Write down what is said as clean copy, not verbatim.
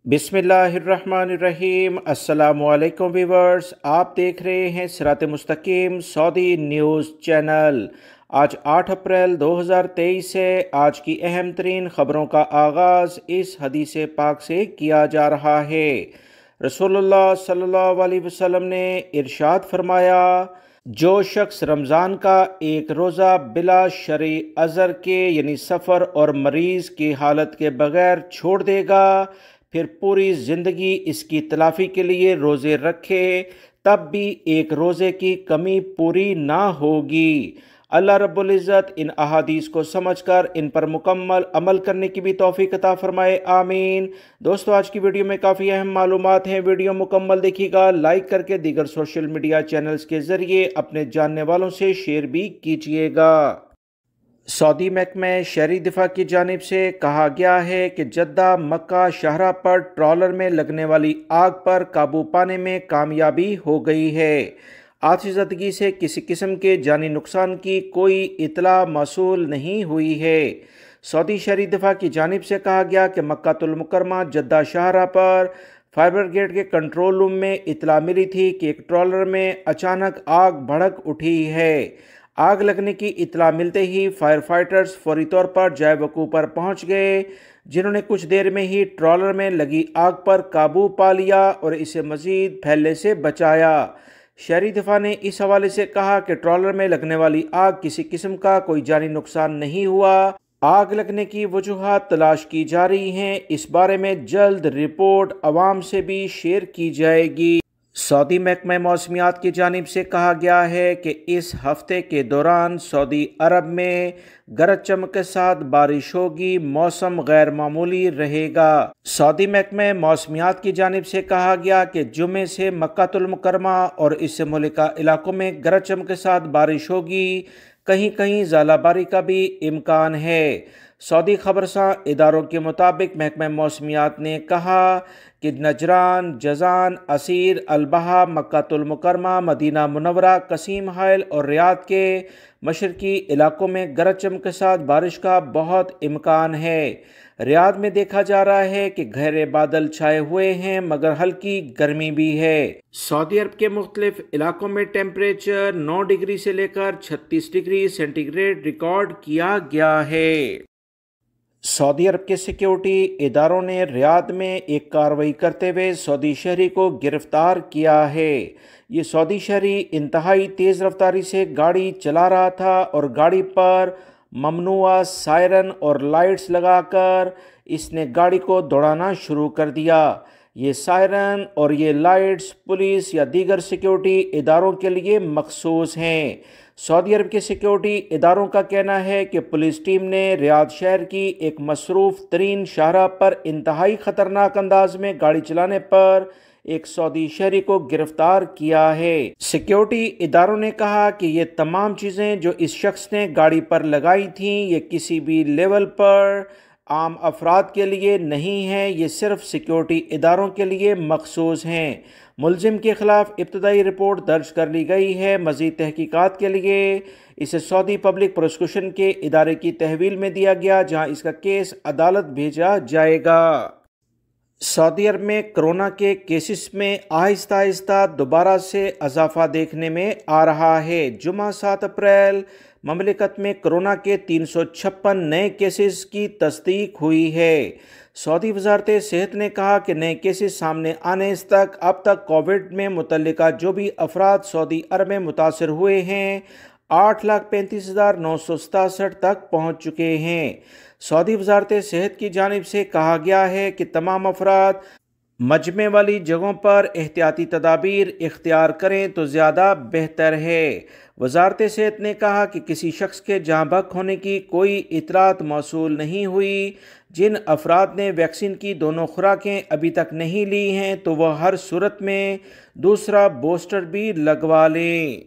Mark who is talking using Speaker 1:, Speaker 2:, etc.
Speaker 1: बिस्मिल्लाहिर्रहमानिर्रहीम। अस्सलामुअलैकुम व्यूअर्स, आप देख रहे हैं सिरात मुस्तकीम सऊदी न्यूज़ चैनल। आज 8 अप्रैल 2023 से आज की अहम तरीन ख़बरों का आगाज़ इस हदीस पाक से किया जा रहा है। रसूलुल्लाह सल्लल्लाहु अलैहि वसल्लम ने इरशाद फरमाया, जो शख्स रमज़ान का एक रोज़ा बिला शरई अज़र के यानी सफ़र और मरीज़ की हालत के बगैर छोड़ देगा, फिर पूरी ज़िंदगी इसकी तलाफ़ी के लिए रोज़े रखे, तब भी एक रोज़े की कमी पूरी ना होगी। अल्लाह रब्बुल इज़्ज़त इन अहादीस को समझकर इन पर मुकम्मल अमल करने की भी तौफ़ीक़ अता फ़रमाए, आमीन। दोस्तों, आज की वीडियो में काफ़ी अहम मालूमात हैं। वीडियो मुकम्मल देखिएगा, लाइक करके दीगर सोशल मीडिया चैनल्स के ज़रिए अपने जानने वालों से शेयर भी कीजिएगा। सऊदी महकमा शहरी दिफा की जानिब से कहा गया है कि जद्दा मक्का शाहरा पर ट्रॉलर में लगने वाली आग पर काबू पाने में कामयाबी हो गई है। आतिशज़दगी से किसी किस्म के जानी नुकसान की कोई इतला मौसूल नहीं हुई है। सऊदी शहरी दिफा की जानिब से कहा गया कि मक्कातुल मुकरमा जद्दा शाहरा पर फायर ब्रिगेड के कंट्रोल रूम में इतला मिली थी कि एक ट्रॉलर में अचानक आग भड़क उठी है। आग लगने की इतला मिलते ही फायर फाइटर्स फौरी तौर पर जाए वकूफ़ पर पहुंच गए, जिन्होंने कुछ देर में ही ट्रॉलर में लगी आग पर काबू पा लिया और इसे मज़ीद फैलने से बचाया। शहरी दिफा ने इस हवाले से कहा कि ट्रॉलर में लगने वाली आग किसी किस्म का कोई जानी नुकसान नहीं हुआ। आग लगने की वजूहात तलाश की जा रही हैं। इस बारे में जल्द रिपोर्ट अवाम से भी शेयर की जाएगी। सऊदी महकमा मौसमियात की जानिब से कहा गया है कि इस हफ्ते के दौरान सऊदी अरब में गरज चमक के साथ बारिश होगी, मौसम गैर मामूली रहेगा। सऊदी महकमा मौसमियात की जानिब से कहा गया कि जुमे से मक्कातुल मुकरमा और इससे मुल्का इलाकों में गरज चमक के साथ बारिश होगी, कहीं कहीं ज़ालाबारी का भी इम्कान है। सऊदी खबरसां इदारों के मुताबिक महकमा मौसमियात ने कहा कि नजरान, जजान, असीर, अलबहा, मक्कातुल मुकरमा, मदीना मुनव्वरा, कसीम हाइल और रियाद के मशरकी इलाकों में गरज चमक के साथ बारिश का बहुत इम्कान है। रियाद में देखा जा रहा है कि गहरे बादल छाए हुए हैं मगर हल्की गर्मी भी है। सऊदी अरब के मुख्तलिफ इलाकों में टेम्परेचर 9 डिग्री से लेकर 36 डिग्री सेंटीग्रेड रिकॉर्ड किया गया है। सऊदी अरब के सिक्योरिटी इदारों ने रियाद में एक कार्रवाई करते हुए सऊदी शहरी को गिरफ्तार किया है। ये सऊदी शहरी इंतहाई तेज़ रफ्तारी से गाड़ी चला रहा था और गाड़ी पर ममनुआ सायरन और लाइट्स लगाकर इसने गाड़ी को दौड़ाना शुरू कर दिया। ये सायरन और ये लाइट्स पुलिस या दीगर सिक्योरिटी इदारों के लिए मखसूस हैं। सऊदी अरब के सिक्योरिटी इदारों का कहना है कि पुलिस टीम ने रियाद शहर की एक मसरूफ़ तरीन शाहरा पर इंतहाई ख़तरनाक अंदाज में गाड़ी चलाने पर एक सऊदी शहरी को गिरफ्तार किया है। सिक्योरिटी इदारों ने कहा कि ये तमाम चीज़ें जो इस शख्स ने गाड़ी पर लगाई थीं, ये किसी भी लेवल पर आम अफराद के लिए नहीं है, ये सिर्फ सिक्योरिटी इदारों के लिए मखसूस हैं। मुलजिम के खिलाफ इब्तदाई रिपोर्ट दर्ज कर ली गई है। मज़ीद तहकीकात के लिए इसे सऊदी पब्लिक प्रोसिक्यूशन के इदारे की तहवील में दिया गया, जहां इसका केस अदालत भेजा जाएगा। सऊदी अरब में कोरोना के केसेस में आहिस्ता आहिस्ता दोबारा से इजाफा देखने में आ रहा है। जुमा 7 अप्रैल ममलिकत में कोरोना के 356 नए केसेस की तस्दीक हुई है। सऊदी वजारत सेहत ने कहा कि नए केसेस सामने आने तक अब तक कोविड में मुतल्लिका जो भी अफराद सऊदी अरब में मुतासर हुए हैं 8,35,967 तक पहुँच चुके हैं। सऊदी वजारत सेहत की जानिब से कहा गया है कि तमाम अफराद मजमे वाली जगहों पर एहतियाती तदाबीर इख्तियार करें तो ज़्यादा बेहतर है। वजारत सेहत ने कहा कि किसी शख्स के जहाँ बहक होने की कोई इतलात मौसूल नहीं हुई। जिन अफराद ने वैक्सीन की दोनों खुराकें अभी तक नहीं ली हैं तो वह हर सूरत में दूसरा बूस्टर भी लगवा लें।